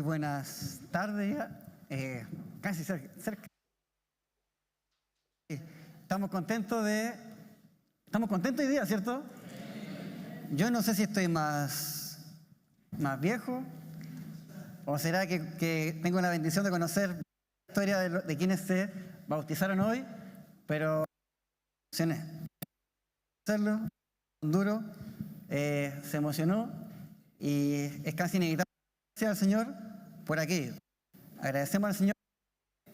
buenas tardes, casi cerca. Estamos contentos hoy día, ¿cierto? Yo no sé si estoy más viejo o será que tengo la bendición de conocer la historia de quienes se bautizaron hoy, pero hacerlo duro, se emocionó y es casi inevitable agradecer al Señor por aquello. Agradecemos al Señor.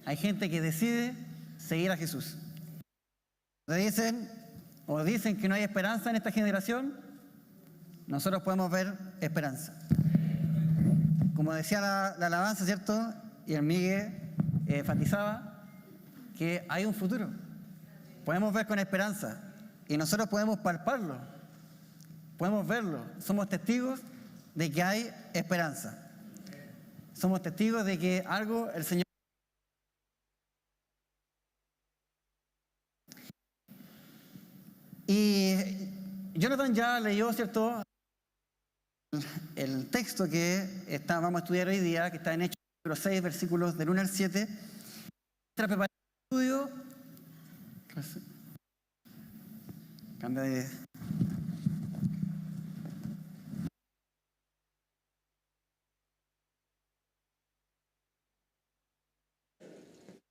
Hay gente que decide seguir a Jesús. Dicen que no hay esperanza en esta generación, nosotros podemos ver esperanza. Como decía la alabanza, ¿cierto? Y el Miguel enfatizaba que hay un futuro. Podemos ver con esperanza y nosotros podemos palparlo, podemos verlo. Somos testigos de que hay esperanza. Somos testigos de que algo el Señor. Y Jonathan ya leyó, ¿cierto?, el texto que vamos a estudiar hoy día, que está en Hechos 6, versículos del 1 al 7. Mientras preparamos el estudio, cambia de...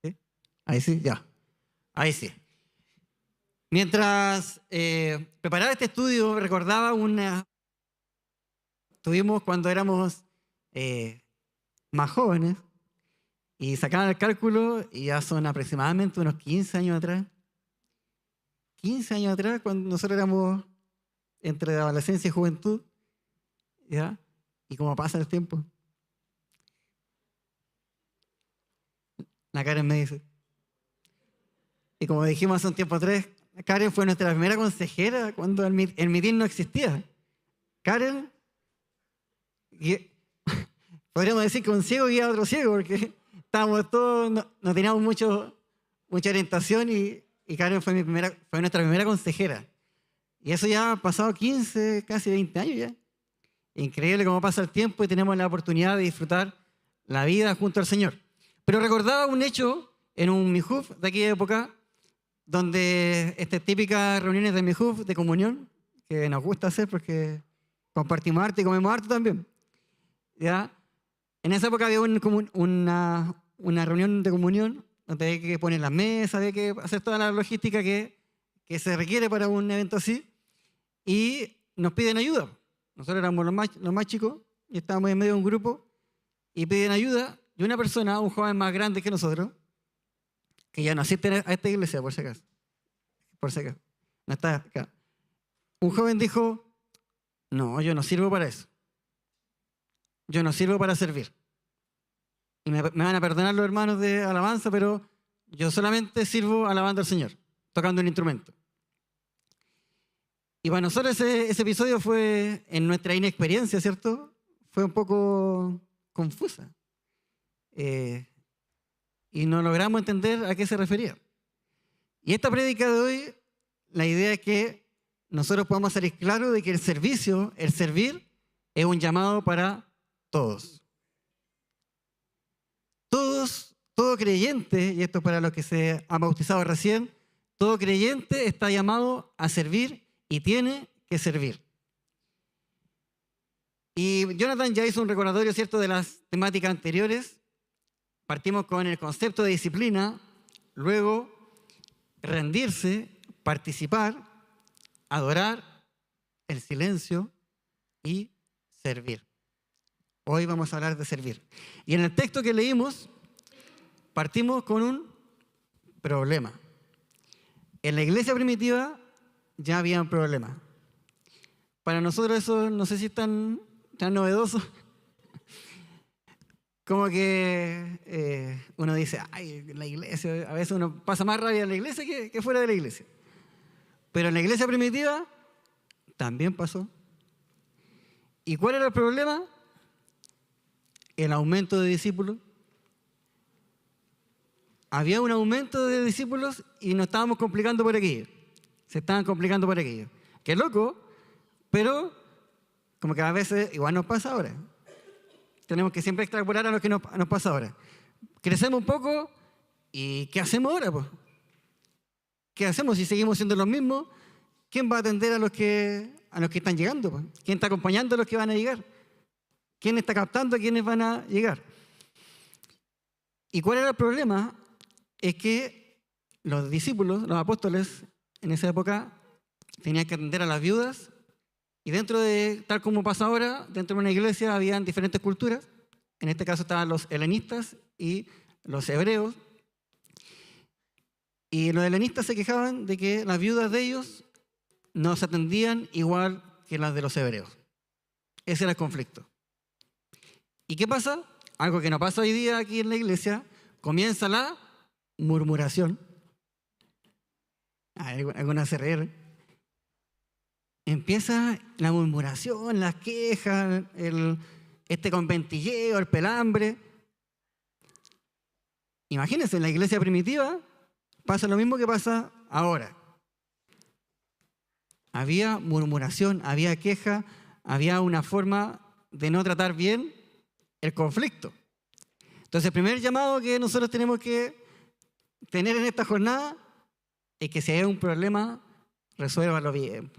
¿Sí? Ahí sí, ya. Ahí sí. Mientras preparaba este estudio, recordaba tuvimos cuando éramos más jóvenes y sacaban el cálculo y ya son aproximadamente unos 15 años atrás. 15 años atrás, cuando nosotros éramos entre adolescencia y juventud, ¿ya? Y cómo pasa el tiempo. La Karen me dice. Y como dijimos hace un tiempo atrás, Karen fue nuestra primera consejera cuando el mitin no existía. Karen, podríamos decir que un ciego guía a otro ciego, porque estábamos todos, no teníamos mucha orientación y Karen fue nuestra primera consejera. Y eso ya ha pasado 15, casi 20 años ya. Increíble cómo pasa el tiempo y tenemos la oportunidad de disfrutar la vida junto al Señor. Pero recordaba un hecho en un Mijuf de aquella época, donde estas típicas reuniones de Mijuf, de comunión, que nos gusta hacer porque compartimos arte y comemos arte también. ¿Ya? En esa época había una reunión de comunión donde había que poner las mesas, había que hacer toda la logística que se requiere para un evento así, y nos piden ayuda. Nosotros éramos los más chicos y estábamos en medio de un grupo y piden ayuda, y una persona, un joven más grande que nosotros, que ya no asiste a esta iglesia, por si acaso. No está acá. Un joven dijo, no, yo no sirvo para eso. Yo no sirvo para servir. Y me van a perdonar los hermanos de alabanza, pero yo solamente sirvo alabando al Señor, tocando un instrumento. Y para nosotros ese episodio fue, en nuestra inexperiencia, ¿cierto?, fue un poco confusa. Y no logramos entender a qué se refería. Y esta prédica de hoy, la idea es que nosotros podamos salir claros de que el servir, es un llamado para todos. Todo creyente, y esto es para los que se han bautizado recién, todo creyente está llamado a servir y tiene que servir. Y Jonathan ya hizo un recordatorio, ¿cierto?, de las temáticas anteriores. Partimos con el concepto de disciplina, luego rendirse, participar, adorar, el silencio y servir. Hoy vamos a hablar de servir. Y en el texto que leímos, partimos con un problema. En la iglesia primitiva ya había un problema. Para nosotros eso no sé si es tan novedoso. Como que uno dice, ay, la iglesia, a veces uno pasa más rabia en la iglesia que fuera de la iglesia. Pero en la iglesia primitiva también pasó. ¿Y cuál era el problema? El aumento de discípulos. Había un aumento de discípulos y nos estábamos complicando por aquello. Se estaban complicando por aquello. Qué loco, pero como que a veces igual nos pasa ahora. tenemos que siempre extrapolar a lo que nos pasa ahora. Crecemos un poco y ¿qué hacemos ahora, pues? ¿Qué hacemos si seguimos siendo los mismos? ¿Quién va a atender a los que están llegando, pues? ¿Quién está acompañando a los que van a llegar? ¿Quién está captando a quienes van a llegar? ¿Y cuál era el problema? Es que los discípulos, los apóstoles, en esa época tenían que atender a las viudas, y dentro de, tal como pasa ahora, dentro de una iglesia habían diferentes culturas. En este caso estaban los helenistas y los hebreos. Y los helenistas se quejaban de que las viudas de ellos no se atendían igual que las de los hebreos. Ese era el conflicto. ¿Y qué pasa? Algo que no pasa hoy día aquí en la iglesia. Comienza la murmuración. Algunas se ríen. Empieza la murmuración, las quejas, este conventilleo, el pelambre. Imagínense, en la iglesia primitiva pasa lo mismo que pasa ahora. Había murmuración, había queja, había una forma de no tratar bien el conflicto. Entonces, el primer llamado que nosotros tenemos que tener en esta jornada es que si hay un problema, resuélvalo bien.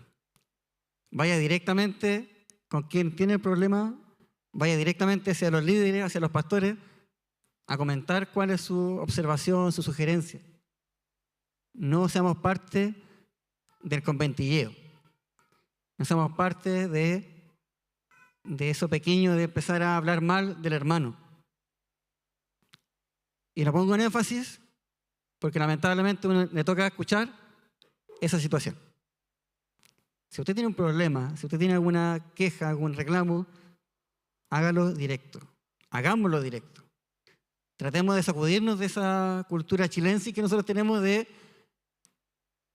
Vaya directamente con quien tiene el problema, vaya directamente hacia los líderes, hacia los pastores, a comentar cuál es su observación, su sugerencia. No seamos parte del conventilleo. No seamos parte de eso pequeño de empezar a hablar mal del hermano. Y lo pongo en énfasis porque lamentablemente uno le toca escuchar esa situación. Si usted tiene un problema, si usted tiene alguna queja, algún reclamo, hágalo directo. Hagámoslo directo. Tratemos de sacudirnos de esa cultura chilense que nosotros tenemos de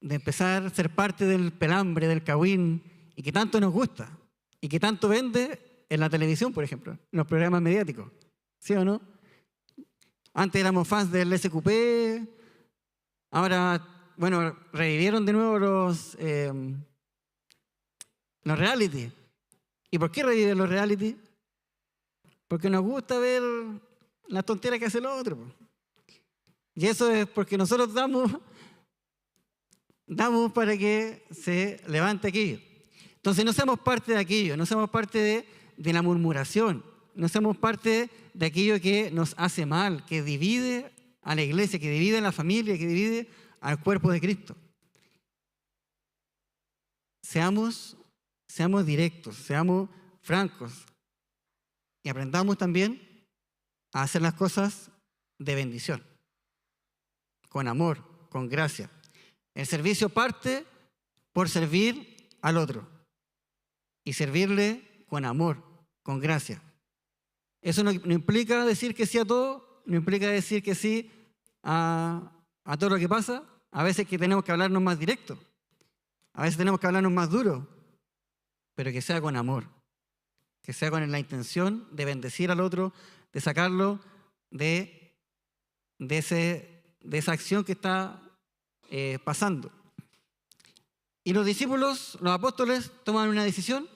empezar a ser parte del pelambre, del cagüín, y que tanto nos gusta, y que tanto vende en la televisión, por ejemplo, en los programas mediáticos. ¿Sí o no? Antes éramos fans del SQP, ahora, bueno, revivieron de nuevo los reality. ¿Y por qué reviven los reality? Porque nos gusta ver las tonteras que hace el otro. Y eso es porque nosotros damos para que se levante aquello. Entonces no seamos parte de aquello, no seamos parte de la murmuración, no seamos parte de aquello que nos hace mal, que divide a la iglesia, que divide a la familia, que divide al cuerpo de Cristo. Seamos directos, seamos francos y aprendamos también a hacer las cosas de bendición, con amor, con gracia. El servicio parte por servir al otro y servirle con amor, con gracia. Eso no implica decir que sí a todo, no implica decir que sí a todo lo que pasa. A veces que tenemos que hablarnos más directo, a veces tenemos que hablarnos más duro, pero que sea con amor, que sea con la intención de bendecir al otro, de sacarlo de esa acción que está pasando. Y los discípulos, los apóstoles, toman una decisión,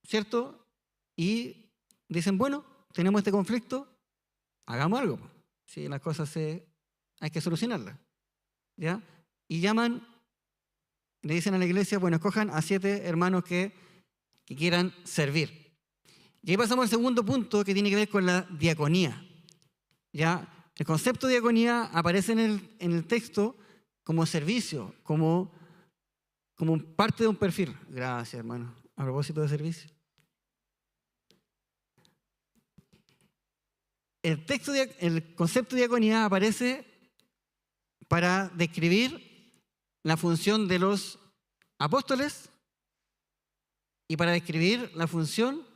¿cierto? Y dicen, bueno, tenemos este conflicto, hagamos algo. Sí, las cosas hay que solucionarlas. ¿Ya? Y le dicen a la iglesia, bueno, escojan a 7 hermanos que quieran servir. Y ahí pasamos al segundo punto que tiene que ver con la diaconía. ¿Ya? El concepto de diaconía aparece en el texto como servicio, como parte de un perfil. Gracias, hermano. A propósito de servicio. El concepto de diaconía aparece para describir la función de los apóstoles y para describir la función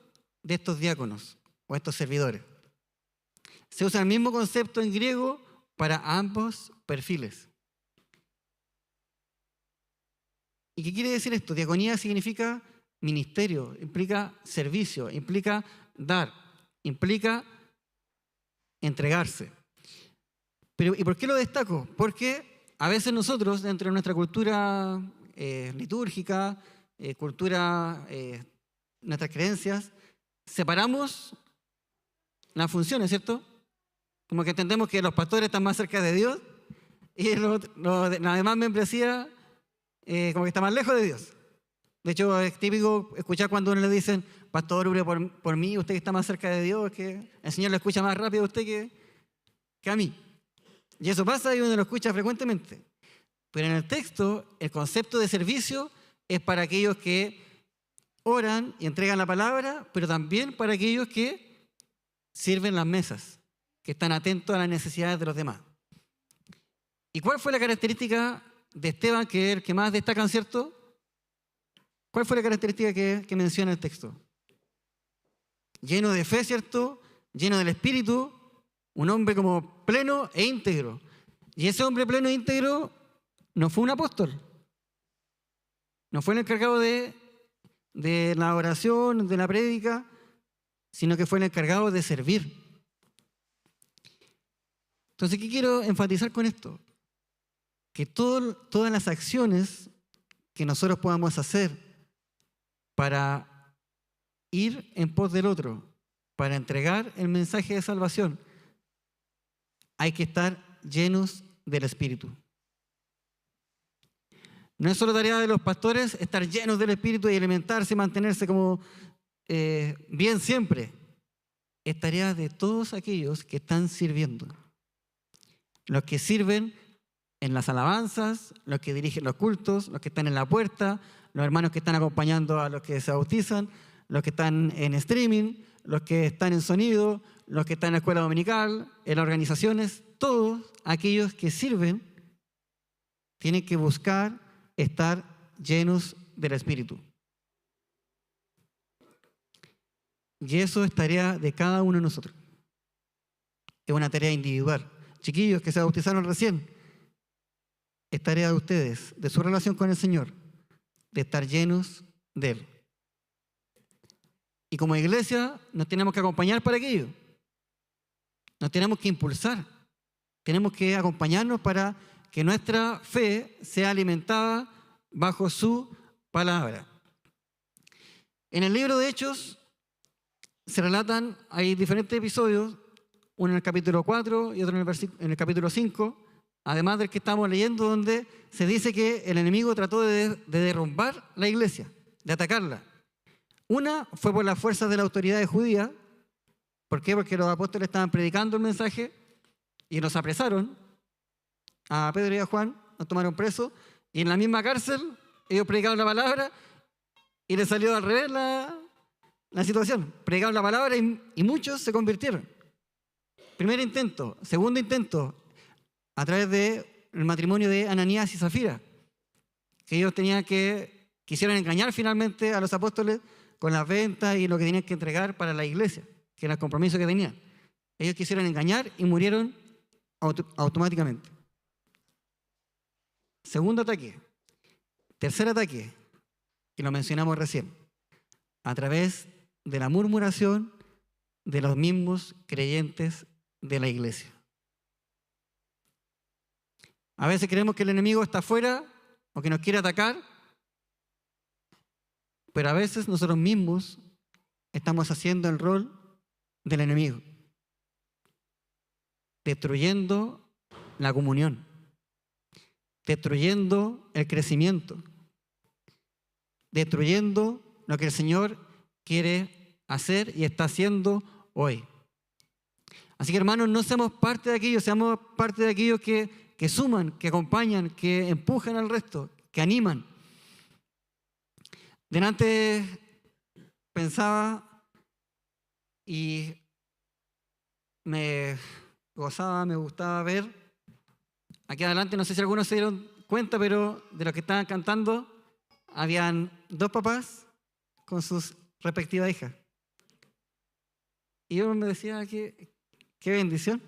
de estos diáconos o estos servidores. Se usa el mismo concepto en griego para ambos perfiles. ¿Y qué quiere decir esto? Diaconía significa ministerio, implica servicio, implica dar, implica entregarse. Pero, ¿y por qué lo destaco? Porque a veces nosotros, dentro de nuestra cultura litúrgica, nuestras creencias, separamos las funciones, ¿cierto? Como que entendemos que los pastores están más cerca de Dios y la demás membresía como que está más lejos de Dios. De hecho, es típico escuchar cuando uno le dicen, pastor, ore por mí, usted que está más cerca de Dios, que el Señor lo escucha más rápido a usted que a mí. Y eso pasa y uno lo escucha frecuentemente. Pero en el texto, el concepto de servicio es para aquellos que oran y entregan la palabra, pero también para aquellos que sirven las mesas, que están atentos a las necesidades de los demás. ¿Y cuál fue la característica de Esteban, que es el que más destacan, cierto? ¿Cuál fue la característica que menciona el texto? Lleno de fe, ¿cierto? Lleno del Espíritu, un hombre como pleno e íntegro. Y ese hombre pleno e íntegro no fue un apóstol. No fue el encargado de la oración, de la prédica, sino que fue el encargado de servir. Entonces, ¿qué quiero enfatizar con esto? Que todas las acciones que nosotros podamos hacer para ir en pos del otro, para entregar el mensaje de salvación, hay que estar llenos del Espíritu. No es solo tarea de los pastores estar llenos del Espíritu y alimentarse y mantenerse como bien siempre. Es tarea de todos aquellos que están sirviendo. Los que sirven en las alabanzas, los que dirigen los cultos, los que están en la puerta, los hermanos que están acompañando a los que se bautizan, los que están en streaming, los que están en sonido, los que están en la escuela dominical, en las organizaciones, todos aquellos que sirven tienen que buscar estar llenos del Espíritu. Y eso es tarea de cada uno de nosotros. Es una tarea individual. Chiquillos que se bautizaron recién, es tarea de ustedes, de su relación con el Señor, de estar llenos de Él. Y como iglesia nos tenemos que acompañar para aquello. Nos tenemos que impulsar. Tenemos que acompañarnos para que nuestra fe sea alimentada bajo su palabra. En el libro de Hechos se relatan, hay diferentes episodios, uno en el capítulo 4 y otro en el capítulo 5, además del que estamos leyendo, donde se dice que el enemigo trató de derrumbar la iglesia, de atacarla. Una fue por las fuerzas de la autoridad judía. ¿Por qué? Porque los apóstoles estaban predicando el mensaje y los apresaron a Pedro y a Juan, los tomaron presos, y en la misma cárcel ellos predicaron la palabra y les salió al revés la situación. Predicaron la palabra y muchos se convirtieron. Primer intento. Segundo intento, a través del matrimonio de Ananías y Zafira, que ellos quisieron engañar finalmente a los apóstoles con las ventas y lo que tenían que entregar para la iglesia, que era el compromiso que tenían. Ellos quisieron engañar y murieron automáticamente. Segundo ataque. Tercer ataque, que lo mencionamos recién, a través de la murmuración de los mismos creyentes de la iglesia. A veces creemos que el enemigo está afuera o que nos quiere atacar, pero a veces nosotros mismos estamos haciendo el rol del enemigo, destruyendo la comunión, destruyendo el crecimiento, destruyendo lo que el Señor quiere hacer y está haciendo hoy. Así que, hermanos, no seamos parte de aquellos, seamos parte de aquellos que suman, que acompañan, que empujan al resto, que animan. Delante pensaba y me gozaba, me gustaba ver. Aquí adelante, no sé si algunos se dieron cuenta, pero de los que estaban cantando, habían dos papás con sus respectivas hijas. Y yo me decía que qué bendición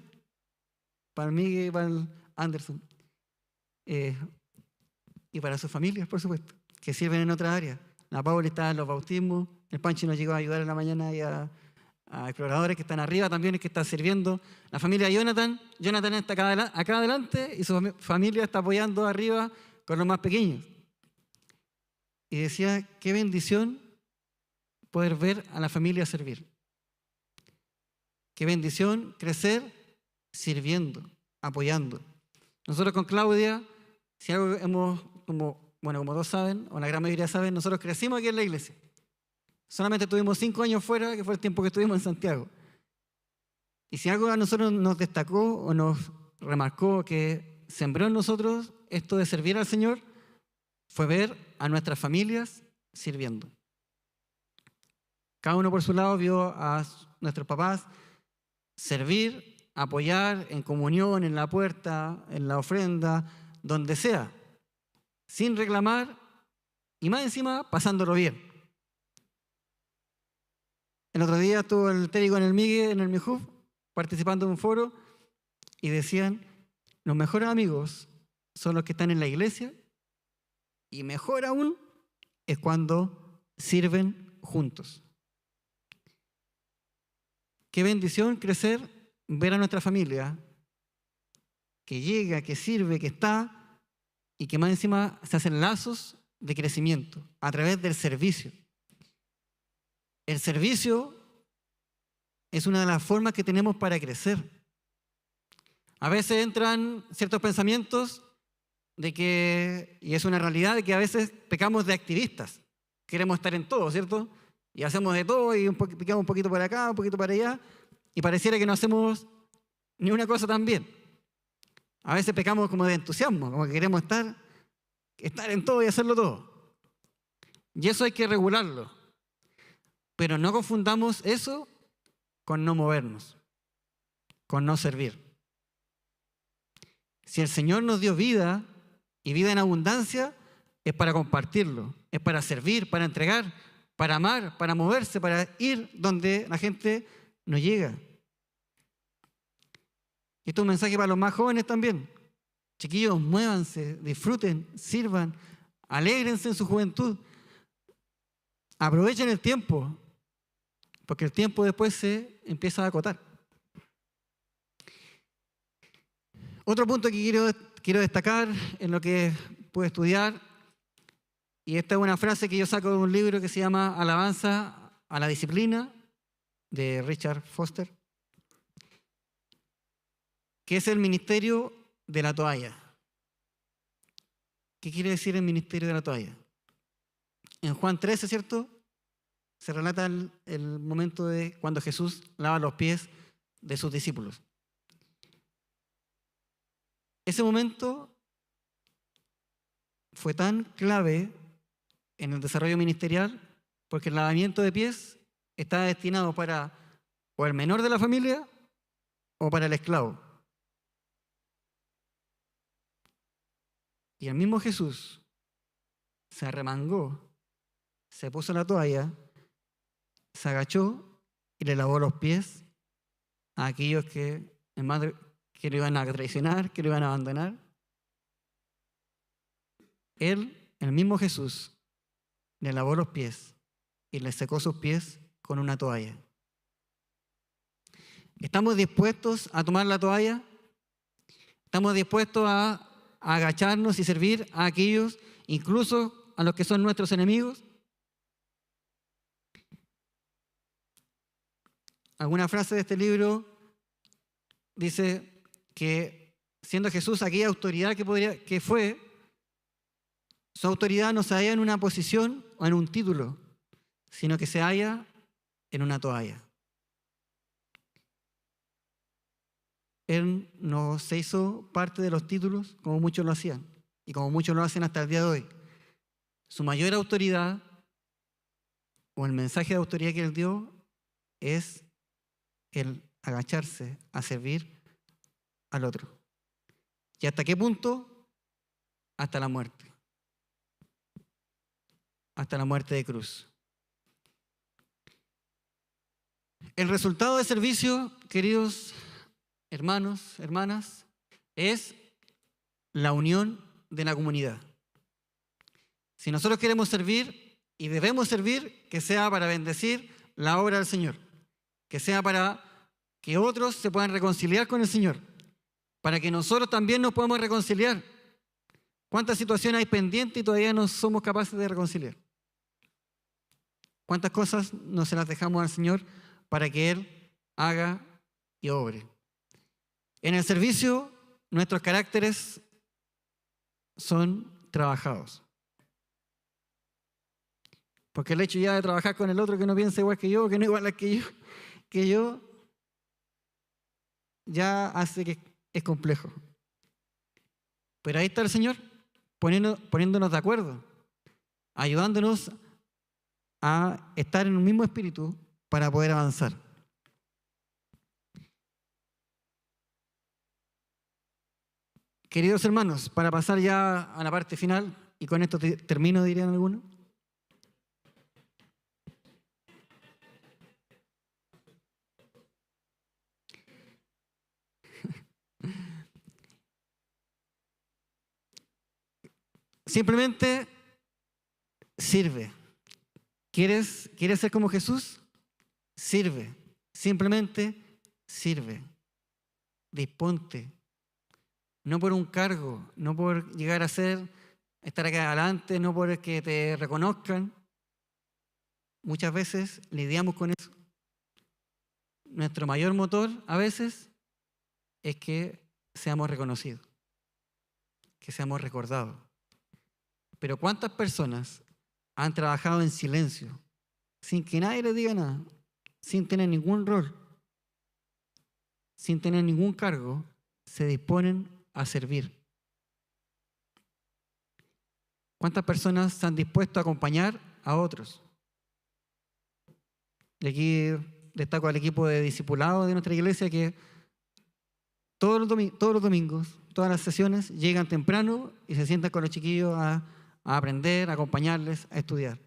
para mí y para el Anderson. Y para sus familias, por supuesto, que sirven en otra área. La Paula está en los bautismos, el Pancho nos llegó a ayudar en la mañana y a exploradores que están arriba también, que están sirviendo. La familia de Jonathan está acá adelante y su familia está apoyando arriba con los más pequeños. Y decía, qué bendición poder ver a la familia servir. Qué bendición crecer sirviendo, apoyando. Nosotros con Claudia, si algo como todos saben, o la gran mayoría saben, nosotros crecimos aquí en la iglesia. Solamente tuvimos 5 años fuera, que fue el tiempo que estuvimos en Santiago. Y si algo a nosotros nos destacó o nos remarcó que sembró en nosotros esto de servir al Señor, fue ver a nuestras familias sirviendo. Cada uno por su lado vio a nuestros papás servir, apoyar en comunión, en la puerta, en la ofrenda, donde sea, sin reclamar y más encima pasándolo bien. El otro día estuvo el Terry con el Migue en el Mijuf participando en un foro y decían, los mejores amigos son los que están en la iglesia y mejor aún es cuando sirven juntos. Qué bendición crecer, ver a nuestra familia que llega, que sirve, que está y que más encima se hacen lazos de crecimiento a través del servicio. El servicio es una de las formas que tenemos para crecer. A veces entran ciertos pensamientos de que, y es una realidad, de que a veces pecamos de activistas. Queremos estar en todo, ¿cierto? Y hacemos de todo y picamos un poquito para acá, un poquito para allá, y pareciera que no hacemos ni una cosa tan bien. A veces pecamos como de entusiasmo, como que queremos estar en todo y hacerlo todo. Y eso hay que regularlo. Pero no confundamos eso con no movernos, con no servir. Si el Señor nos dio vida y vida en abundancia, es para compartirlo, es para servir, para entregar, para amar, para moverse, para ir donde la gente no llega. Y esto es un mensaje para los más jóvenes también. Chiquillos, muévanse, disfruten, sirvan, alégrense en su juventud. Aprovechen el tiempo, porque el tiempo después se empieza a acotar. Otro punto que quiero destacar en lo que pude estudiar, y esta es una frase que yo saco de un libro que se llama Alabanza a la Disciplina, de Richard Foster, que es el ministerio de la toalla. ¿Qué quiere decir el ministerio de la toalla? En Juan 13, ¿cierto?, se relata el momento de cuando Jesús lava los pies de sus discípulos. Ese momento fue tan clave en el desarrollo ministerial porque el lavamiento de pies estaba destinado para o el menor de la familia o para el esclavo. Y el mismo Jesús se arremangó, se puso la toalla, se agachó y le lavó los pies a aquellos que lo iban a traicionar, que lo iban a abandonar. Él, el mismo Jesús, le lavó los pies y le secó sus pies con una toalla. ¿Estamos dispuestos a tomar la toalla? ¿Estamos dispuestos a agacharnos y servir a aquellos, incluso a los que son nuestros enemigos? Alguna frase de este libro dice que siendo Jesús aquella autoridad que fue, su autoridad no se halla en una posición o en un título, sino que se halla en una toalla. Él no se hizo parte de los títulos como muchos lo hacían y como muchos lo hacen hasta el día de hoy. Su mayor autoridad o el mensaje de autoridad que él dio es el agacharse a servir al otro. ¿Y hasta qué punto? Hasta la muerte. Hasta la muerte de cruz. El resultado de servicio, queridos hermanos, hermanas, es la unión de la comunidad. Si nosotros queremos servir y debemos servir, que sea para bendecir la obra del Señor, que sea para que otros se puedan reconciliar con el Señor, para que nosotros también nos podamos reconciliar. ¿Cuántas situaciones hay pendientes y todavía no somos capaces de reconciliar? ¿Cuántas cosas no se las dejamos al Señor para que Él haga y obre. En el servicio, nuestros caracteres son trabajados. Porque el hecho ya de trabajar con el otro que no piensa igual que yo, que no igual que yo, ya hace que es complejo. Pero ahí está el Señor poniéndonos de acuerdo, ayudándonos a estar en un mismo espíritu para poder avanzar. Queridos hermanos, para pasar ya a la parte final, y con esto termino, dirían algunos. Simplemente sirve. ¿Quieres ser como Jesús? Sirve. Simplemente sirve. Disponte. No por un cargo, no por llegar a estar acá adelante, no por que te reconozcan. Muchas veces lidiamos con eso. Nuestro mayor motor a veces es que seamos reconocidos, que seamos recordados. Pero ¿cuántas personas han trabajado en silencio, sin que nadie les diga nada, sin tener ningún rol, sin tener ningún cargo, se disponen a servir? ¿Cuántas personas se han dispuesto a acompañar a otros? Y aquí destaco al equipo de discipulado de nuestra iglesia que todos los domingos, todas las sesiones, llegan temprano y se sientan con los chiquillos a aprender, a acompañarles, a estudiar.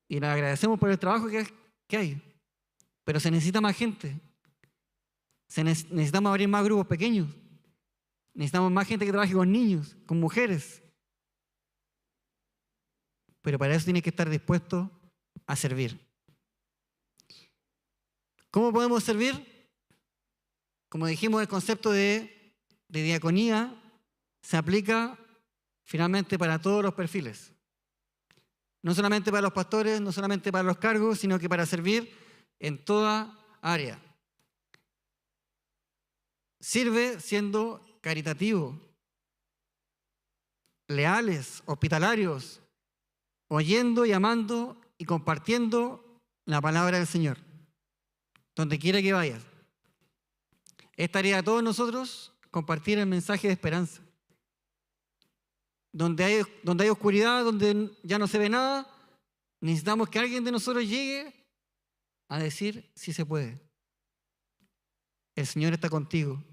Y les agradecemos por el trabajo que hay, pero se necesita más gente. Necesitamos abrir más grupos pequeños. Necesitamos más gente que trabaje con niños, con mujeres. Pero para eso tiene que estar dispuesto a servir. ¿Cómo podemos servir? Como dijimos, el concepto de diaconía se aplica finalmente para todos los perfiles. No solamente para los pastores, no solamente para los cargos, sino que para servir en toda área. Sirve siendo caritativo, leales, hospitalarios, oyendo y amando y compartiendo la palabra del Señor, donde quiera que vayas. Es tarea de todos nosotros compartir el mensaje de esperanza. Donde hay oscuridad, donde ya no se ve nada, necesitamos que alguien de nosotros llegue a decir si se puede. El Señor está contigo.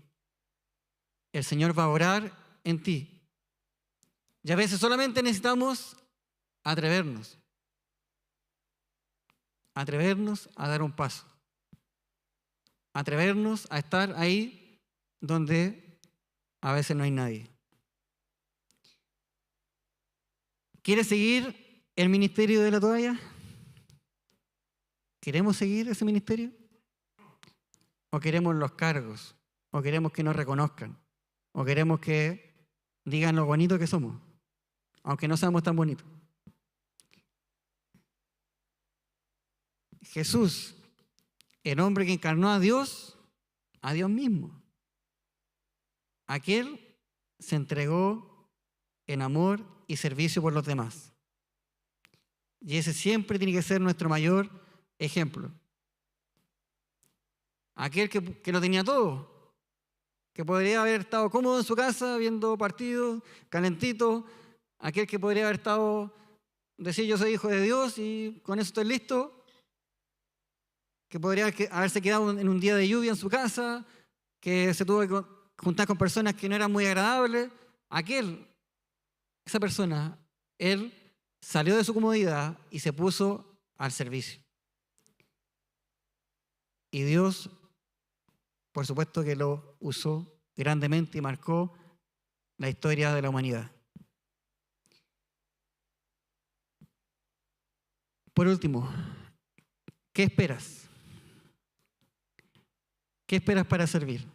El Señor va a orar en ti. Y a veces solamente necesitamos atrevernos. Atrevernos a dar un paso. Atrevernos a estar ahí donde a veces no hay nadie. ¿Quieres seguir el ministerio de la toalla? ¿Queremos seguir ese ministerio? ¿O queremos los cargos? ¿O queremos que nos reconozcan? ¿O queremos que digan lo bonito que somos? Aunque no seamos tan bonitos. Jesús, el hombre que encarnó a Dios mismo. Aquel se entregó en amor y servicio por los demás. Y ese siempre tiene que ser nuestro mayor ejemplo. Aquel que lo tenía todo, que podría haber estado cómodo en su casa viendo partidos, calentito, aquel que podría haber estado, decir yo soy hijo de Dios y con eso estoy listo, que podría haberse quedado en un día de lluvia en su casa, que se tuvo que juntar con personas que no eran muy agradables. Esa persona, él salió de su comodidad y se puso al servicio. Y Dios, por supuesto que lo usó grandemente y marcó la historia de la humanidad. Por último, ¿qué esperas? ¿Qué esperas para servir?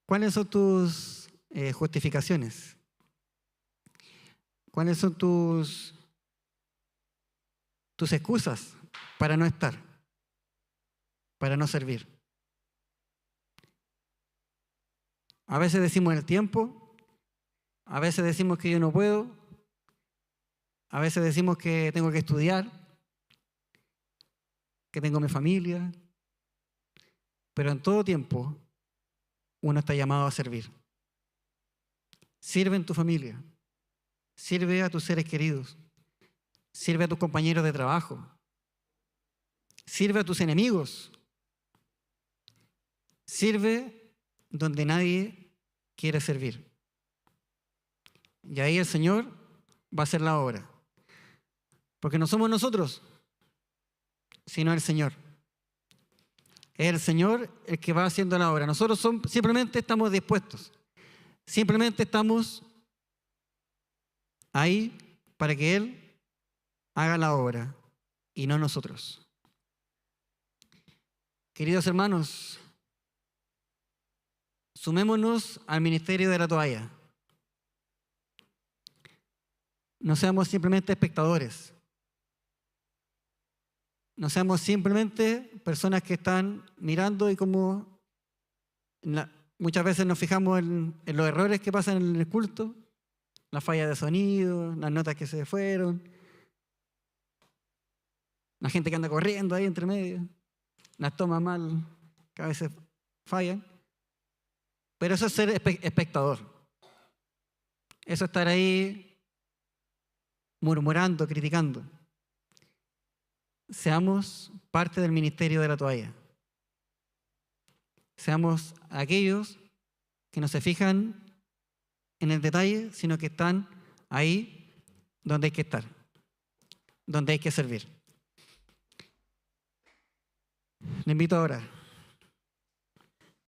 ¿Cuáles son tus justificaciones? ¿Cuáles son tus excusas para no estar? para no servir. A veces decimos el tiempo, a veces decimos que yo no puedo, a veces decimos que tengo que estudiar, que tengo mi familia, pero en todo tiempo uno está llamado a servir. Sirve en tu familia, sirve a tus seres queridos, sirve a tus compañeros de trabajo, sirve a tus enemigos, sirve donde nadie quiere servir. Y ahí el Señor va a hacer la obra. Porque no somos nosotros, sino el Señor. Es el Señor el que va haciendo la obra. Nosotros simplemente estamos dispuestos. Simplemente estamos ahí para que Él haga la obra y no nosotros. Queridos hermanos, sumémonos al ministerio de la toalla. No seamos simplemente espectadores. No seamos simplemente personas que están mirando y como muchas veces nos fijamos en los errores que pasan en el culto, la falla de sonido, las notas que se fueron, la gente que anda corriendo ahí entre medio, las tomas mal que a veces fallan. Pero eso es ser espectador. Eso es estar ahí murmurando, criticando. Seamos parte del ministerio de la toalla. Seamos aquellos que no se fijan en el detalle, sino que están ahí donde hay que estar, donde hay que servir. Le invito ahora.